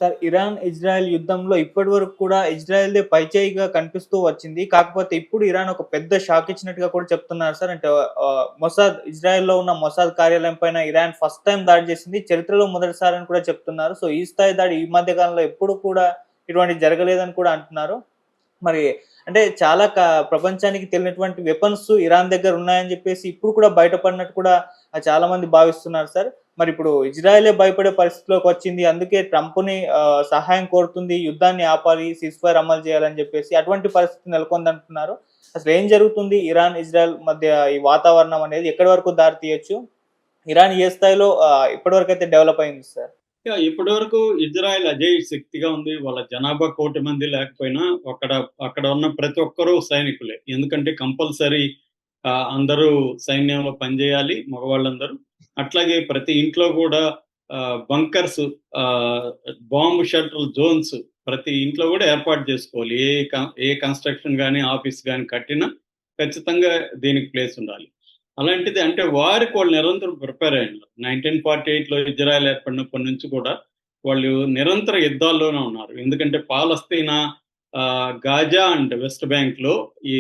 Sir, Iran, Israel యుద్ధంలో ఇప్పటివరకు కూడా ఇజ్రాయెల్‌దే పైచేయిగా కనిపిస్తూ వచ్చింది. కాకపోతే ఇప్పుడు ఇరాన్ ఒక పెద్ద షాక్ ఇచ్చినట్టుగా కూడా చెప్తున్నారు సార్. అంటే మొసాద్ ఇజ్రాయెల్‌లో ఉన్న మొసాద్ కార్యాలయం పైన ఇరాన్ ఫస్ట్ టైమ్ దాడి చేసింది. చరిత్రలో మొదటిసారి అని కూడా చెప్తున్నారు. సో, ఈ స్థాయి దాడి ఈ మధ్య కాలంలో ఎప్పుడు కూడా ఇటువంటిది జరగలేదని కూడా అంటున్నారు. మరి అంటే చాలా ప్రపంచానికి తెలియనటువంటి వెపన్స్ ఇరాన్ దగ్గర ఉన్నాయని జెప్పేసి ఇప్పుడు కూడా బయటపడినట్టు కూడా చాలా మంది భావిస్తున్నారు సార్. మరిప్పుడు ఇజ్రాయెలే భయపడే పరిస్థితిలోకొచ్చింది. అందుకే ట్రంప్‌ని సహాయం కోరుతుంది. యుద్ధాన్ని ఆపాలి, సీజ్‌ఫైర్ అమలు చేయాలని జెప్పేసి అటువంటి పరిస్థితి నెలకొందంటున్నారు. అసలేం జరుగుతుంది ఇరాన్, ఇజ్రాయెల్ మధ్య ఈ వాతావరణం అనేది ఎక్కడి వరకు దారి తీయొచ్చు? ఇరాన్ ఏ స్థాయిలో ఇప్పటివరకైతే డెవలప్ అయింది సార్? ఇప్పటివరకు ఇజ్రాయెల్ అజేయ శక్తిగా ఉంది. వాళ్ళ జనాభా 1,00,00,000 మంది లేకపోయినా అక్కడ అక్కడ ఉన్న ప్రతి ఒక్కరు సైనికులే. ఎందుకంటే కంపల్సరీ అందరూ సైన్యంలో పనిచేయాలి మగవాళ్ళందరూ. అట్లాగే ప్రతి ఇంట్లో కూడా బంకర్స్, ఆహ్, బాంబ్ షెల్టర్ జోన్స్ ప్రతి ఇంట్లో కూడా ఏర్పాటు చేసుకోవాలి. ఏ కన్‌స్ట్రక్షన్ గాని, ఆఫీస్ గాని కట్టినా ఖచ్చితంగా దీనికి ప్లేస్ ఉండాలి. అలాంటిది అంటే వారికి వాళ్ళు నిరంతరం ప్రిపేర్ అయ్యున్నారు. 1948లో ఇజ్రాయెల్ ఏర్పడినప్పటి నుంచి కూడా వాళ్ళు నిరంతర యుద్ధాల్లోనే ఉన్నారు. ఎందుకంటే పాలస్తీనా, గాజా అండ్ వెస్ట్ బ్యాంక్‌లో ఈ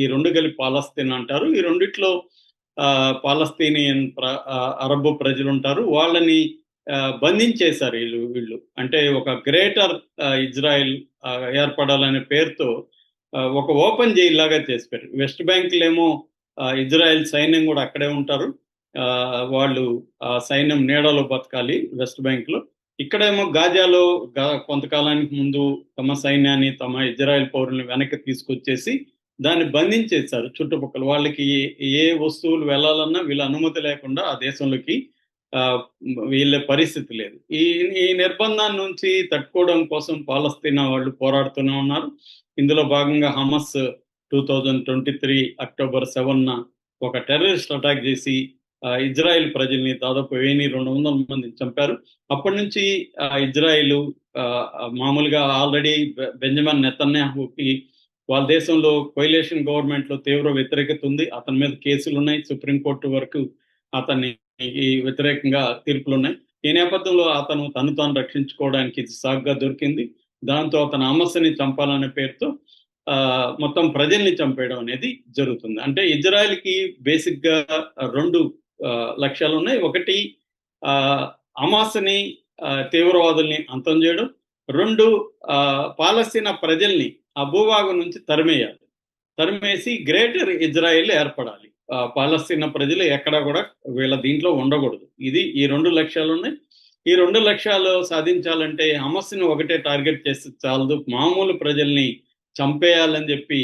ఈ 2 కలిపి పాలస్తీనా అంటారు. ఈ రెండిట్లో పాలస్తీనియన్ అరబ్ ప్రజలుంటారు. వాళ్ళని బంధించేశారు వీళ్ళు. అంటే ఒక గ్రేటర్ ఇజ్రాయెల్ ఏర్పడాలనే పేరుతో ఒక ఓపెన్ జైల్ లాగా చేసి పెట్టారు. వెస్ట్ బ్యాంక్‌లేమో ఇజ్రాయెల్ సైన్యం కూడా అక్కడే ఉంటారు. వాళ్ళు సైన్యం నీడలో బతకాలి వెస్ట్ బ్యాంక్‌లో. ఇక్కడేమో గాజాలో కొంతకాలానికి ముందు తమ సైన్యాన్ని, తమ ఇజ్రాయెల్ పౌరుల్ని వెనక్కి తీసుకొచ్చేసి దాన్ని బంధించేశారు చుట్టుపక్కల. వాళ్ళకి ఏ వస్తువులు వెళ్ళాలన్నా వీళ్ళ అనుమతి లేకుండా ఆ దేశంలోకి వెళ్ళే పరిస్థితి లేదు. ఈ ఈ నిర్బంధాన్ని నుంచి తట్టుకోవడం కోసం పాలస్తీనా వాళ్ళు పోరాడుతూనే ఉన్నారు. ఇందులో భాగంగా హమస్ 2023 అక్టోబర్ 7న ఒక టెర్రరిస్ట్ అటాక్ చేసి ఇజ్రాయెల్ ప్రజల్ని దాదాపు 1200 మందిని చంపారు. అప్పటి నుంచి ఇజ్రాయెల్ మామూలుగా ఆల్రెడీ బెంజమిన్ నెతన్యాహుకి వాళ్ళ దేశంలో కొయిలేషన్ గవర్నమెంట్‌లో తీవ్ర వ్యతిరేకత ఉంది. అతని మీద కేసులున్నాయి. సుప్రీం కోర్ట్ వరకు అతన్ని వ్యతిరేకంగా తీర్పులున్నాయి. ఈ నేపథ్యంలో అతను తను తాను రక్షించుకోవడానికి ఇది సాకుగా దొరికింది. దాంతో అతను హమస్‌ని చంపాలనే పేరుతో మొత్తం ప్రజల్ని చంపేయడం అనేది జరుగుతుంది. అంటే ఇజ్రాయెల్‌కి బేసిక్‌గా 2 లక్ష్యాలున్నాయి. ఒకటి హమాస్‌ని తీవ్రవాదుల్ని అంతం చేయడం. 2 పాలస్తీనా ప్రజల్ని ఆ భూభాగం నుంచి తరిమేయాలి. తరిమేసి గ్రేటర్ ఇజ్రాయెల్ ఏర్పడాలి. పాలస్తీనా ప్రజలు ఎక్కడా కూడా వీళ్ళ దీంట్లో ఉండకూడదు. ఇది ఈ 2 లక్ష్యాలున్నాయి. ఈ 2 లక్ష్యాలు సాధించాలంటే హమస్‌ని ఒకటే టార్గెట్ చేస్తే చాలదు. మామూలు ప్రజల్ని చంపేయాలని చెప్పి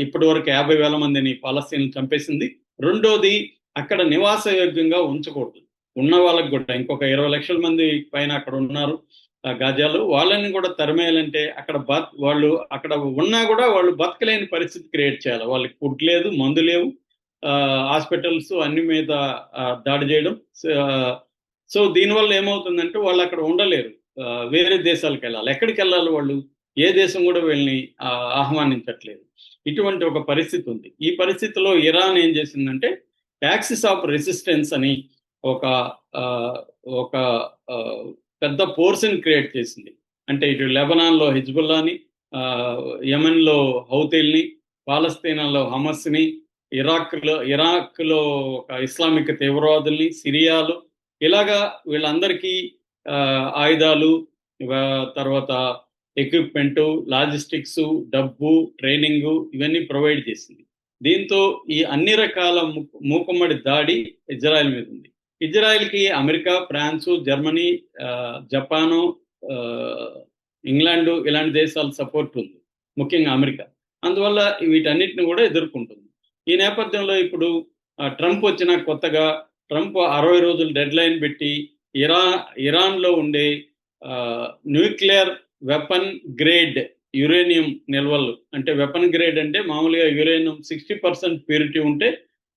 ఇప్పటివరకు 50,000 మందిని పాలస్తీన్‌లు చంపేసింది. రెండోది అక్కడ నివాసయోగ్యంగా ఉంచకూడదు. ఉన్న వాళ్ళకి కూడా ఇంకొక 20 లక్షల మంది పైన అక్కడ ఉన్నారు గాజాలో. వాళ్ళని కూడా తరిమేయాలంటే అక్కడ వాళ్ళు అక్కడ ఉన్నా కూడా వాళ్ళు బతకలేని పరిస్థితి క్రియేట్ చేయాలి. వాళ్ళకి ఫుడ్ లేదు, మందు లేవు. హాస్పిటల్స్ అన్ని మీద దాడి చేయడం. సో దీనివల్ల ఏమవుతుందంటే వాళ్ళు అక్కడ ఉండలేరు. వేరే దేశాలకెళ్ళాలి. ఎక్కడికెళ్ళాలి వాళ్ళు? ఏ దేశం కూడా వీళ్ళని ఆహ్వానించట్లేదు. ఇటువంటి ఒక పరిస్థితి ఉంది. ఈ పరిస్థితిలో ఇరాన్ ఏం చేసిందంటే యాక్సిస్ ఆఫ్ రెసిస్టెన్స్ అని ఒక ఒక పెద్ద ఫోర్స్‌ని క్రియేట్ చేసింది. అంటే ఇటు లెబనాన్‌లో హిజ్బుల్లాని, యెమెన్‌లో హౌతీల్ని, పాలస్తీనాలో హమస్‌ని, ఇరాక్‌లో ఒక ఇస్లామిక్ తీవ్రవాదుల్ని, సిరియాలో ఇలాగా వీళ్ళందరికీ ఆయుధాలు, తర్వాత ఎక్విప్‌మెంటు, లాజిస్టిక్సు, డబ్బు, ట్రైనింగు ఇవన్నీ ప్రొవైడ్ చేసింది. దీంతో ఈ అన్ని రకాల మూకుమ్మడి దాడి ఇజ్రాయెల్ మీద ఉంది. ఇజ్రాయెల్‌కి America, France, Germany, Japan, England ఇలాంటి దేశాల సపోర్ట్ ఉంది. ముఖ్యంగా అమెరికా. అందువల్ల వీటన్నిటిని కూడా ఎదుర్కొంటుంది. ఈ నేపథ్యంలో ఇప్పుడు ట్రంప్ వచ్చిన కొత్తగా ట్రంప్ 60 రోజులు డెడ్‌లైన్ పెట్టి ఇరాన్‌లో ఉండే న్యూక్లియర్ వెపన్ గ్రేడ్ యురేనియం నిల్వలు, అంటే వెపన్ గ్రేడ్ అంటే మామూలుగా యురేనియం 60% ప్యూరిటీ ఉంటే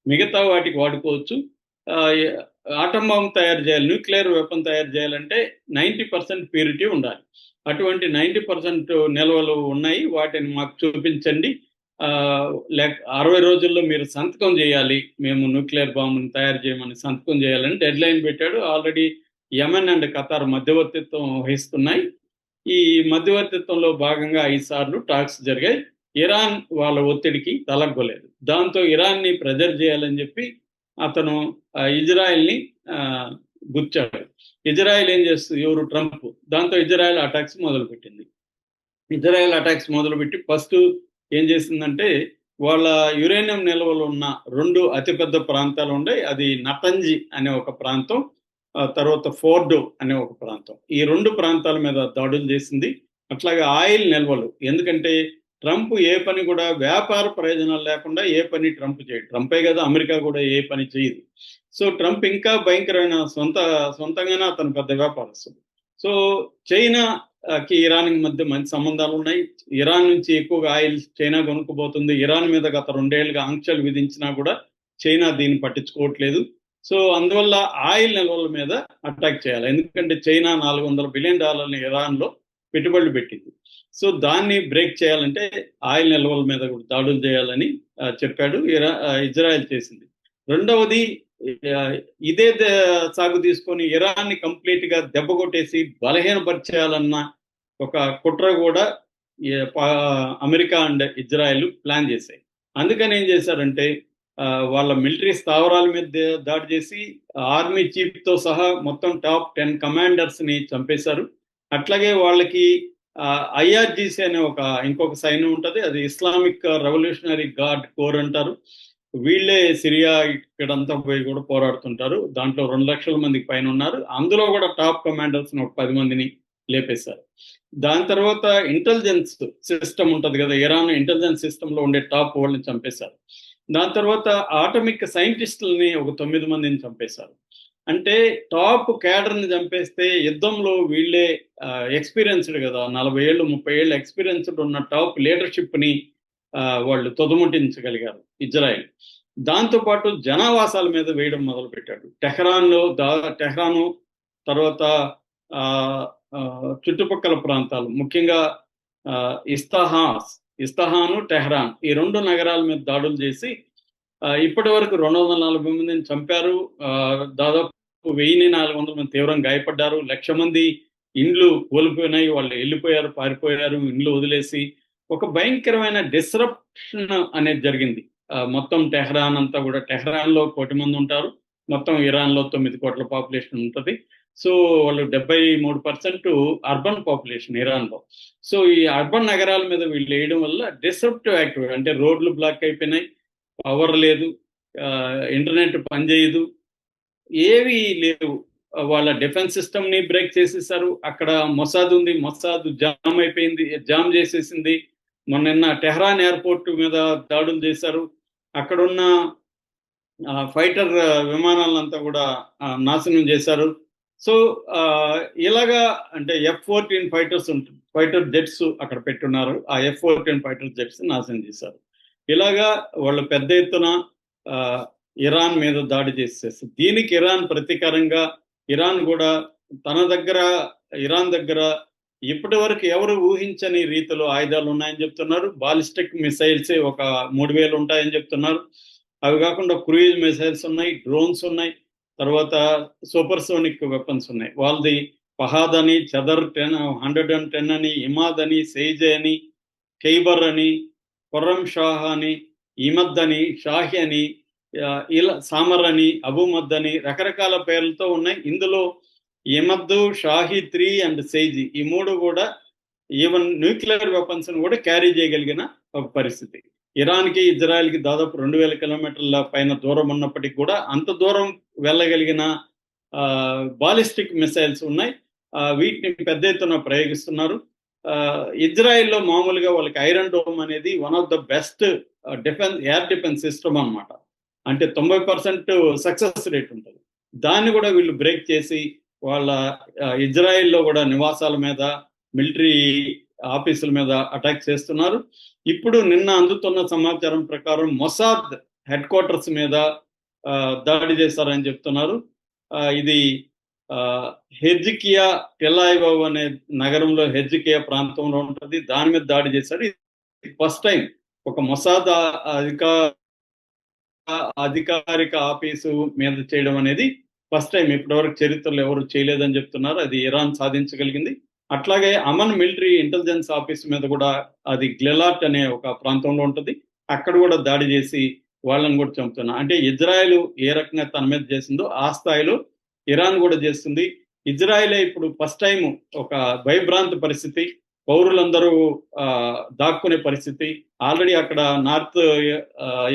మిగతా వాటికి వాడుకోవచ్చు. ఆటమ్ బాంబ్ తయారు చేయాలి, న్యూక్లియర్ వెపన్ తయారు చేయాలంటే 90% ప్యూరిటీ ఉండాలి. అటువంటి 90% నిల్వలు ఉన్నాయి. వాటిని మాకు చూపించండి. 60 రోజుల్లో మీరు సంతకం చేయాలి. మేము న్యూక్లియర్ బాంబుని తయారు చేయమని సంతకం చేయాలని డెడ్‌లైన్ పెట్టాడు. ఆల్రెడీ యెమెన్ అండ్ ఖతార్ మధ్యవర్తిత్వం వహిస్తున్నాయి. ఈ మధ్యవర్తిత్వంలో భాగంగా 5 సార్లు టాక్స్ జరిగాయి. ఇరాన్ వాళ్ళ ఒత్తిడికి తలగ్గలేదు. దాంతో ఇరాన్ని ప్రెజర్ చేయాలని చెప్పి అతను ఇజ్రాయెల్ని గుచ్చాడు. ఇజ్రాయెల్ ఏం చేస్తుంది, ఎవరు, ట్రంప్. దాంతో ఇజ్రాయెల్ అటాక్స్ మొదలుపెట్టింది. ఇజ్రాయెల్ అటాక్స్ మొదలుపెట్టి ఫస్ట్ ఏం చేసిందంటే, వాళ్ళ యురేనియం నిల్వలు ఉన్న 2 అతిపెద్ద ప్రాంతాలు ఉన్నాయి. అది నతంజి అనే ఒక ప్రాంతం, తర్వాత ఫోర్డో అనే ఒక ప్రాంతం. ఈ 2 ప్రాంతాల మీద దాడులు చేసింది. అట్లాగే ఆయిల్ నిల్వలు, ఎందుకంటే ట్రంప్ ఏ పని కూడా వ్యాపార ప్రయోజనాలు లేకుండా ఏ పని ట్రంప్ చేయడు. ట్రంపే కదా, అమెరికా కూడా ఏ పని చేయదు. సో ట్రంప్ ఇంకా భయంకరమైన సొంతంగానే అతను పెద్ద వ్యాపారస్తుడు. సో చైనాకి ఇరాన్కి మధ్య మంచి సంబంధాలు ఉన్నాయి. ఇరాన్ నుంచి ఎక్కువగా ఆయిల్ చైనా కొనుక్కుపోతుంది. ఇరాన్ మీద గత 2 ఏళ్లుగా ఆంక్షలు విధించినా కూడా చైనా దీన్ని పట్టించుకోవట్లేదు. సో అందువల్ల ఆయిల్ నిల్వల మీద అటాక్ చేయాలి. ఎందుకంటే చైనా $400 బిలియన్ ఇరాన్లో పెట్టుబడులు పెట్టింది. సో దాన్ని బ్రేక్ చేయాలంటే ఆయిల్ నిల్వల మీద కూడా దాడులు చేయాలని చెప్పాడు. ఇజ్రాయెల్ చేసింది. రెండవది, ఇదే సాగు తీసుకొని ఇరాన్ని కంప్లీట్ గా దెబ్బ కొట్టేసి బలహీనపరిచేయాలన్న ఒక కుట్ర కూడా అమెరికా అండ్ ఇజ్రాయెల్ ప్లాన్ చేశాయి. అందుకని ఏం చేశారంటే, వాళ్ళ మిలిటరీ స్థావరాల మీద దాడి చేసి ఆర్మీ చీఫ్ తో సహా మొత్తం టాప్ 10 కమాండర్స్ ని చంపేశారు. అట్లాగే వాళ్ళకి IRGC అనే ఇంకొక సైన్యం ఉంటుంది. అది ఇస్లామిక్ రెవల్యూషనరీ గార్డ్ కోర్ అంటారు. వీళ్ళే సిరియా ఇక్కడంతా పోయి కూడా పోరాడుతుంటారు. దాంట్లో 2 లక్షల మందికి పైన ఉన్నారు. అందులో కూడా టాప్ కమాండర్స్ ఒక 10 మందిని లేపేశారు. దాని తర్వాత ఇంటెలిజెన్స్ సిస్టమ్ ఉంటుంది కదా, ఇరాన్ ఇంటెలిజెన్స్ సిస్టమ్ లో ఉండే టాప్ వాళ్ళని చంపేశారు. దాని తర్వాత ఆటమిక్ సైంటిస్టులని ఒక 9 మందిని చంపేశారు. అంటే టాప్ క్యాడర్ని చంపేస్తే యుద్ధంలో వీళ్ళే ఎక్స్పీరియన్స్డ్ కదా, 40 ఏళ్ళు 30 ఏళ్ళు ఎక్స్పీరియన్స్డ్ ఉన్న టాప్ లీడర్షిప్ ని వాళ్ళు తొదముట్టించగలిగారు ఇజ్రాయెల్. దాంతోపాటు జనావాసాల మీద వేయడం మొదలుపెట్టాడు. టెహ్రాను తర్వాత చుట్టుపక్కల ప్రాంతాలు, ముఖ్యంగా ఇస్తహాను, టెహ్రాన్, ఈ 2 నగరాల మీద దాడులు చేసి ఇప్పటి వరకు 240 మందిని చంపారు. దాదాపు 1400 మంది తీవ్రంగా గాయపడ్డారు. 1,00,000 మంది ఇండ్లు కోల్పోయినాయి. వాళ్ళు వెళ్ళిపోయారు, పారిపోయారు ఇండ్లు వదిలేసి. ఒక భయంకరమైన డిస్రప్షన్ అనేది జరిగింది. మొత్తం టెహ్రాన్ అంతా కూడా, టెహ్రాన్లో 1 కోటి మంది ఉంటారు. మొత్తం ఇరాన్లో 9 కోట్ల పాపులేషన్ ఉంటుంది. సో వాళ్ళు 73% అర్బన్ పాపులేషన్ ఇరాన్లో. సో ఈ అర్బన్ నగరాల మీద వీళ్ళు వేయడం వల్ల డిస్రప్టివ్ యాక్టివిటీ, అంటే రోడ్లు బ్లాక్ అయిపోయినాయి, పవర్ లేదు, ఇంటర్నెట్ పనిచేయదు, ఏవి లేవు. వాళ్ళ డిఫెన్స్ సిస్టమ్ ని బ్రేక్ చేసేసారు. అక్కడ మొసాద్ ఉంది, మొసాద్ జామ్ చేసేసింది. మొన్న టెహ్రాన్ ఎయిర్పోర్ట్ మీద దాడులు చేశారు. అక్కడున్న ఫైటర్ విమానాలంతా కూడా నాశనం చేశారు. సో ఇలాగా, అంటే F-14 ఫైటర్ జెట్స్ అక్కడ పెట్టున్నారు. ఆ F-14 ఫైటర్ జెట్స్ నాశనం చేశారు. ఇలాగా వాళ్ళు పెద్ద ఎత్తున ఇరాన్ మీద దాడి చేసేస్తారు. దీనికి ఇరాన్ ప్రతీకారంగా, ఇరాన్ కూడా ఇరాన్ దగ్గర ఇప్పటి వరకు ఎవరు ఊహించని రీతిలో ఆయుధాలు ఉన్నాయని చెప్తున్నారు. బాలిస్టిక్ మిసైల్స్ ఒక 3,000 ఉంటాయని చెప్తున్నారు. అవి కాకుండా క్రూయిజ్ మిసైల్స్ ఉన్నాయి, డ్రోన్స్ ఉన్నాయి, తర్వాత సూపర్ సోనిక్ వెపన్స్ ఉన్నాయి. వాళ్ళది ఫహాద్ అని, చదర్ 110 అని, ఇమాద్ అని, సెయిజే అని, ఖైబర్ అని, ఖుర్రం షాహ్ అని, ఇమద్ అని, షాహి అని, ఇలా సామర్ అని, అబుమద్ అని రకరకాల పేర్లతో ఉన్నాయి. ఇందులో ఇమద్, షాహి 3 అండ్ సెయిజీ, ఈ 3 కూడా ఈవెన్ న్యూక్లియర్ వెపన్స్ కూడా క్యారీ చేయగలిగిన ఒక పరిస్థితి. ఇరాన్కి ఇజ్రాయెల్కి దాదాపు 2,000 కిలోమీటర్ల పైన దూరం ఉన్నప్పటికీ కూడా అంత దూరం వెళ్ళగలిగిన బాలిస్టిక్ మిసైల్స్ ఉన్నాయి. వీటిని పెద్ద ఎత్తున ప్రయోగిస్తున్నారు. ఇజ్రాయెల్లో మామూలుగా వాళ్ళకి ఐరన్ డోమ్ అనేది one of the best air defence system అన్నమాట. అంటే 90% సక్సెస్ రేట్ ఉంటుంది. దాన్ని కూడా వీళ్ళు బ్రేక్ చేసి వాళ్ళ ఇజ్రాయెల్లో కూడా నివాసాల మీద, మిలిటరీ ఆఫీసుల మీద అటాక్ చేస్తున్నారు. ఇప్పుడు నిన్న అందుతున్న సమాచారం ప్రకారం మొసాద్ హెడ్ క్వార్టర్స్ మీద దాడి చేశారని చెప్తున్నారు. ఇది హెర్జికియా టెలాయివ్ అనే నగరంలో, హెర్జికియా ప్రాంతంలో ఉంటుంది. దాని మీద దాడి చేశారు. ఇది ఫస్ట్ టైం ఒక మొసాద్ అధికారిక ఆఫీసు మీద చేయడం అనేది ఫస్ట్ టైం ఇప్పటివరకు చరిత్రలో ఎవరు చేయలేదని చెప్తున్నారు. అది ఇరాన్ సాధించగలిగింది. అట్లాగే అమన్ మిలిటరీ ఇంటెలిజెన్స్ ఆఫీస్ మీద కూడా అది గ్లెలాట్ అనే ఒక ప్రాంతంలో ఉంటుంది. అక్కడ కూడా దాడి చేసి వాళ్ళని కూడా చంపుతున్నారు. అంటే ఇజ్రాయెల్ ఏ రకంగా తన మీద చేసిందో ఆ స్థాయిలో ఇరాన్ కూడా చేస్తుంది. ఇజ్రాయెలే ఇప్పుడు ఫస్ట్ టైం ఒక భయభ్రాంత పరిస్థితి, పౌరులందరూ దాక్కునే పరిస్థితి. ఆల్రెడీ అక్కడ నార్త్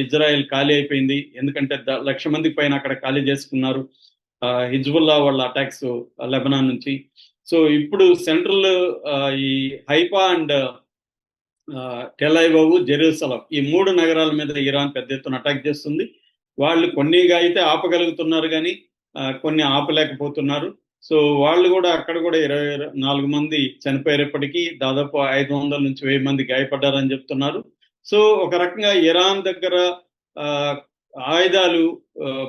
ఇజ్రాయెల్ ఖాళీ అయిపోయింది. ఎందుకంటే 1,00,000 మంది పైన అక్కడ ఖాళీ చేసుకున్నారు హిజ్బుల్లా వాళ్ళ అటాక్స్ లెబనాన్ నుంచి. సో ఇప్పుడు సెంట్రల్ ఈ హైఫా అండ్ టెల్-అవివ్, జెరూసలం ఈ 3 నగరాల మీద ఇరాన్ పెద్ద ఎత్తున అటాక్ చేస్తుంది. వాళ్ళు కొన్నిగా అయితే ఆపగలుగుతున్నారు కానీ కొన్ని ఆపలేకపోతున్నారు. సో వాళ్ళు కూడా అక్కడ కూడా 24 మంది చనిపోయేటప్పటికీ దాదాపు 500 నుంచి 1000 మంది గాయపడ్డారని చెప్తున్నారు. సో ఒక రకంగా ఇరాన్ దగ్గర ఆయుధాలు,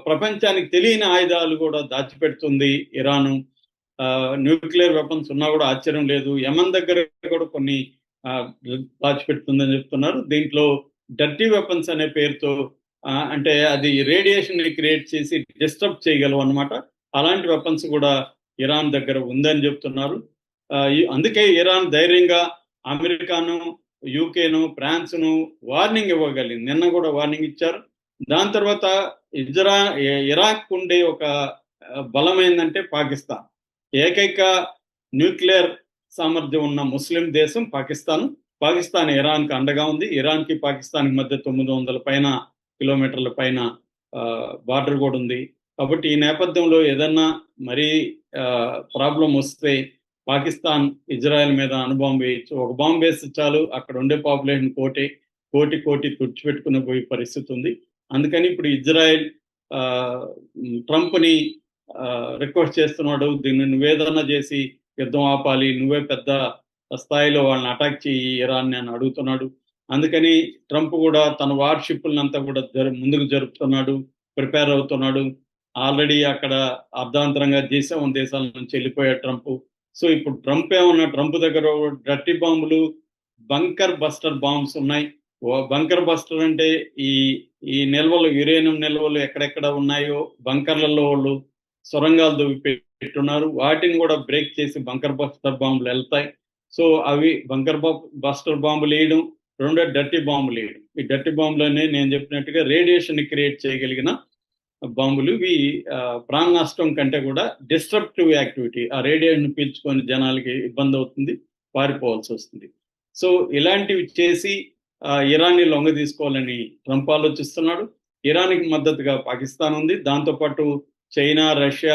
ప్రపంచానికి తెలియని ఆయుధాలు కూడా దాచిపెడుతుంది ఇరాను. న్యూక్లియర్ వెపన్స్ ఉన్నా కూడా ఆశ్చర్యం లేదు. యమన్ దగ్గర కూడా కొన్ని దాచిపెడుతుందని చెప్తున్నారు. దీంట్లో డర్టీ వెపన్స్ అనే పేరుతో అంటే అది రేడియేషన్ ని క్రియేట్ చేసి డిస్టర్బ్ చేయగలవు అనమాట. అలాంటి వెపన్స్ కూడా ఇరాన్ దగ్గర ఉందని చెప్తున్నారు. అందుకే ఇరాన్ ధైర్యంగా అమెరికాను, యూకేను, ఫ్రాన్స్ను వార్నింగ్ ఇవ్వగలిగింది. నిన్న కూడా వార్నింగ్ ఇచ్చారు. దాని తర్వాత ఇరాక్ ఉండే ఒక బలం ఏంటంటే పాకిస్తాన్. ఏకైక న్యూక్లియర్ సామర్థ్యం ఉన్న ముస్లిం దేశం పాకిస్తాన్ ఇరాన్కి అండగా ఉంది. ఇరాన్కి పాకిస్తాన్కి మధ్య 900 కిలోమీటర్ల పైన బార్డర్ కూడా ఉంది. కాబట్టి ఈ నేపథ్యంలో ఏదన్నా మరీ ప్రాబ్లం వస్తే పాకిస్తాన్ ఇజ్రాయెల్ మీద అణుబాంబు వేయచ్చు. ఒక బాంబు వేస్తే చాలు, అక్కడ ఉండే పాపులేషన్ కోటి తుడిచిపెట్టుకుని పోయే పరిస్థితి ఉంది. అందుకని ఇప్పుడు ఇజ్రాయెల్ ట్రంప్ని రిక్వెస్ట్ చేస్తున్నాడు, దీన్ని నువ్వేదన్నా చేసి యుద్ధం ఆపాలి, నువ్వే పెద్ద స్థాయిలో వాళ్ళని అటాక్ చేయి ఇరాన్ని అని అడుగుతున్నాడు. అందుకని ట్రంప్ కూడా తన వార్షిప్లంతా కూడా ముందుకు జరుపుతున్నాడు, ప్రిపేర్ అవుతున్నాడు. ఆల్రెడీ అక్కడ అర్ధాంతరంగా G7 దేశాల నుంచి వెళ్ళిపోయాడు ట్రంప్. సో ఇప్పుడు ట్రంప్ దగ్గర డర్టీ బాంబులు, బంకర్ బస్టర్ బాంబ్స్ ఉన్నాయి. బంకర్ బస్టర్ అంటే ఈ నిల్వలు, యురేనియం నిల్వలు ఎక్కడెక్కడ ఉన్నాయో బంకర్లలో వాళ్ళు సొరంగాలు దొవ్వి పెట్టున్నారు. వాటిని కూడా బ్రేక్ చేసి బంకర్ బస్టర్ బాంబులు వెళ్తాయి. సో అవి బంకర్ బస్టర్ బాంబులు వేయడం, రెండో డర్టీ బాంబులు వేయడం. ఈ డర్టీ బాంబులనే నేను చెప్పినట్టుగా రేడియేషన్ ని క్రియేట్ చేయగలిగిన బాంబులు. ఇవి ప్రాణ నష్టం కంటే కూడా డిస్ట్రప్టివ్ యాక్టివిటీ. ఆ రేడియేషన్ పీల్చుకొని జనాలకి ఇబ్బంది అవుతుంది, పారిపోవాల్సి వస్తుంది. సో ఇలాంటివి చేసి ఇరాన్ని లొంగ తీసుకోవాలని ట్రంప్ ఆలోచిస్తున్నాడు. ఇరాన్కి మద్దతుగా పాకిస్తాన్ ఉంది. దాంతోపాటు చైనా, రష్యా